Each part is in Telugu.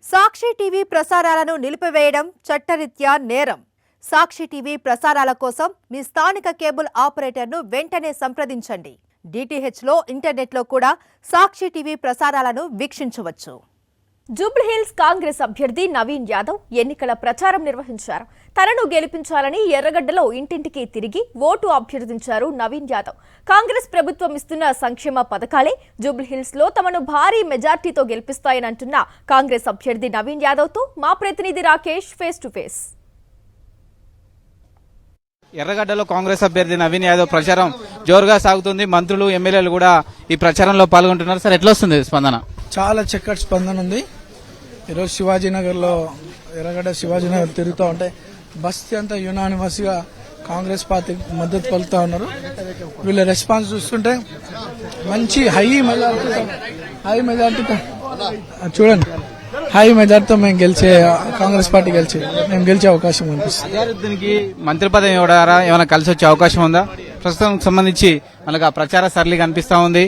సాక్షి టీవీ ప్రసారాలను నిలిపివేయడం చట్టరీత్యా నేరం. సాక్షి టీవీ ప్రసారాల కోసం మీ స్థానిక కేబుల్ ఆపరేటర్ను వెంటనే సంప్రదించండి. డిటిహెచ్లో ఇంటర్నెట్లో కూడా సాక్షి టీవీ ప్రసారాలను వీక్షించవచ్చు. జూబ్లీహిల్స్ కాంగ్రెస్ అభ్యర్థి నవీన్ యాదవ్ ఎన్నికల ప్రచారం నిర్వహించారు. తనను గెలిపించాలని ఎర్రగడ్డలో ఇంటింటికి తిరిగి ఓటు అభ్యర్థించారు నవీన్ యాదవ్. కాంగ్రెస్ ప్రభుత్వం ఇస్తున్న సంక్షేమ పథకాలే జూబ్లీహిల్స్ లో తమను భారీ మెజార్టీతో గెలిపిస్తాయని అంటున్న కాంగ్రెస్ అభ్యర్థి నవీన్ యాదవ్ తో మా ప్రతినిధి రాకేష్ ఫేస్ టు ఫేస్. ఎర్రగడ్డలో కాంగ్రెస్ అభ్యర్థి నవీన్ యాదవ్ ప్రచారం జోరుగా సాగుతుంది. మంత్రులు, ఎమ్మెల్యేలు కూడా ఈ ప్రచారంలో పాల్గొంటున్నారు. సార్, ఎట్లా వస్తుంది స్పందన? చాలా చక్కటి స్పందన ఉంది. ఈరోజు శివాజీనగర్లో ఎర్రగడ్డ శివాజీనగర్ తిరుగుతూ ఉంటే బస్తీ అంతా యునానిమస్ గా కాంగ్రెస్ పార్టీ మద్దతు పలుకుతా ఉన్నారు. వీళ్ళ రెస్పాన్స్ చూస్తుంటే మంచి హై మెజార్టీతో చూడండి, హై మెజార్టీతో మేము కాంగ్రెస్ పార్టీ మేము గెలిచే అవకాశం కనిపిస్తుంది. అజారుద్దీన్కి మంత్రి పదవి ఇవ్వడారా ఏమైనా కలిసి వచ్చే అవకాశం ఉందా? ప్రస్తుతం సంబంధించి మనకు ఆ ప్రచార సరళి కనిపిస్తా ఉంది.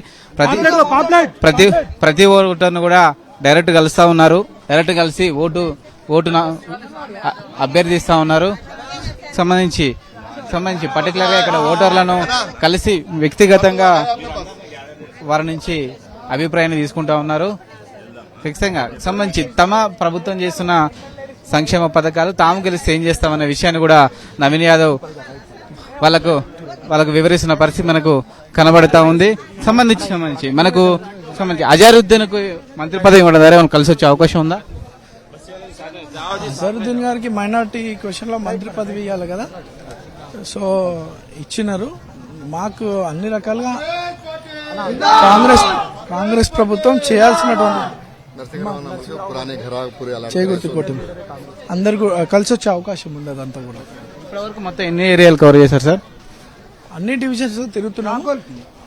ప్రతి ఓటర్ను కూడా డైరెక్ట్ కలుస్తా ఉన్నారు. డైరెక్ట్ కలిసి ఓటును అభ్యర్థిస్తా ఉన్నారు. సంబంధించి పర్టికులర్ గా ఇక్కడ ఓటర్లను కలిసి వ్యక్తిగతంగా వారి నుంచి అభిప్రాయాన్ని తీసుకుంటా ఉన్నారు. ఖచ్చితంగా సంబంధించి తమ ప్రభుత్వం చేస్తున్న సంక్షేమ పథకాలు తాము గెలిస్తే ఏం చేస్తామనే విషయాన్ని కూడా నవీన్ యాదవ్ వాళ్ళకు వివరిస్తున్న పరిస్థితి మనకు కనబడతా ఉంది. సంబంధించి అజారుద్దీన్ కు మంత్రి పదవి ఇవ్వడం ద్వారా కలిసి వచ్చే అవకాశం ఉందా? అజారుద్దీన్ గారికి మైనార్టీ క్వశ్చన్ లో మంత్రి పదవి ఇవ్వాలి కదా, సో ఇచ్చినారు. మాకు అన్ని రకాలుగా కాంగ్రెస్ ప్రభుత్వం చేయాల్సినటువంటి చేకూర్చుకోవటం అందరికి కలిసి వచ్చే అవకాశం ఉంది. అదంతా కూడా ఇప్పటివరకు మొత్తం ఎన్ని ఏరియాలు కవర్ చేశారు సార్? అన్ని డివిజన్స్ తిరుగుతున్నాము.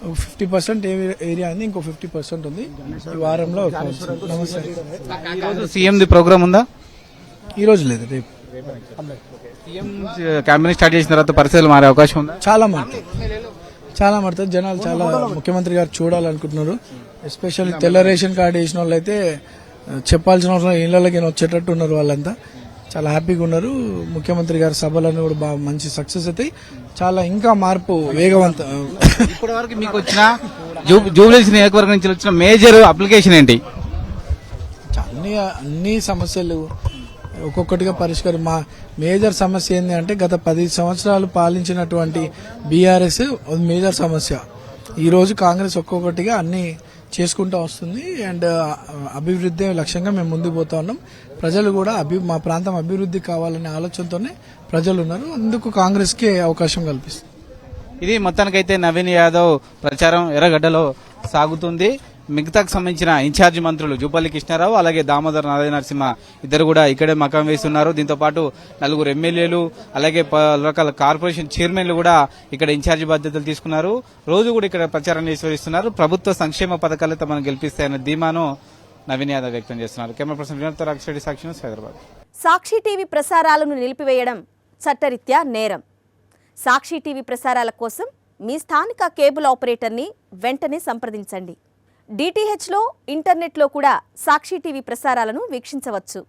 50% ఏరియా ఉంది, ఇంకో 50% ఉంది. ఈ వారంలో సీఎం ది ప్రోగ్రామ్ ఉందా? ఈ రోజు లేదు, రేపు. సీఎం క్యాంపెయిన్ స్టార్ట్ చేసిన తర్వాత పరిస్థితులు మారే అవకాశం ఉందా? చాలా మారుతుంది. జనాలు చాలా ముఖ్యమంత్రి గారు చూడాలనుకుంటున్నారు. ఎస్పెషల్లీ తెల్ల రేషన్ కార్డు వేసిన వాళ్ళు అయితే చెప్పాల్సిన అవసరం, ఇళ్లకి వచ్చేటట్టు ఉన్నారు. వాళ్ళంతా చాలా హ్యాపీగా ఉన్నారు. ముఖ్యమంత్రి గారి సభలన్నీ కూడా బాగా మంచి సక్సెస్ అవుతాయి. చాలా ఇంకా మార్పు వేగవంతం. ఇప్పటి వరకు మీకు వచ్చిన జూబ్లీహిల్స్ నియోజకవర్గం నుంచి వచ్చిన మేజర్ అప్లికేషన్ ఏంటి? అన్ని సమస్యలు ఒక్కొక్కటిగా పరిష్కారం. మా మేజర్ సమస్య ఏంటి అంటే గత 10 సంవత్సరాలు పాలించినటువంటి బీఆర్ఎస్ మేజర్ సమస్య. ఈ రోజు కాంగ్రెస్ ఒక్కొక్కటిగా అన్ని చేసుకుంటూ వస్తుంది. అండ్ అభివృద్ధి లక్ష్యంగా మేము ముందుకు పోతా ఉన్నాం. ప్రజలు కూడా మా ప్రాంతం అభివృద్ధి కావాలనే ఆలోచనతోనే ప్రజలు ఉన్నారు. అందుకు కాంగ్రెస్ కి అవకాశం కల్పిస్తుంది. ఇది మొత్తానికైతే నవీన్ యాదవ్ ప్రచారం ఎర్రగడ్డలో సాగుతుంది. మిగతాకు సంబంధించిన ఇన్ఛార్జి మంత్రులు జూపల్లి కృష్ణారావు అలాగే దామోదర్ నరసింహ ఇద్దరు కూడా ఇక్కడే మకాం వేస్తున్నారు. దీంతో పాటు 4 ఎమ్మెల్యేలు అలాగే రకాల కార్పొరేషన్ చైర్మన్లు కూడా ఇక్కడ ఇన్ఛార్జి బాధ్యతలు తీసుకున్నారు. రోజు కూడా ఇక్కడ ప్రచారం నిర్వహిస్తున్నారు. ప్రభుత్వ సంక్షేమ పథకాలు తమను గెలిపిస్తాయన్న ధీమాను నవీన్ యాదవ్ వ్యక్తం చేస్తున్నారు. కెమెరా పర్సన్ వినోద్తో రాక్షడి, సాక్షి న్యూస్, హైదరాబాద్. సాక్షి టీవీ ప్రసారాలను నిలిపివేయడం చట్టరీత్యా నేరం. సాక్షి టీవీ ప్రసారాల కోసం మీ స్థానిక కేబుల్ ఆపరేటర్ని వెంటనే సంప్రదించండి. డిటిహెచ్లో ఇంటర్నెట్లో కూడా సాక్షి టీవీ ప్రసారాలను వీక్షించవచ్చు.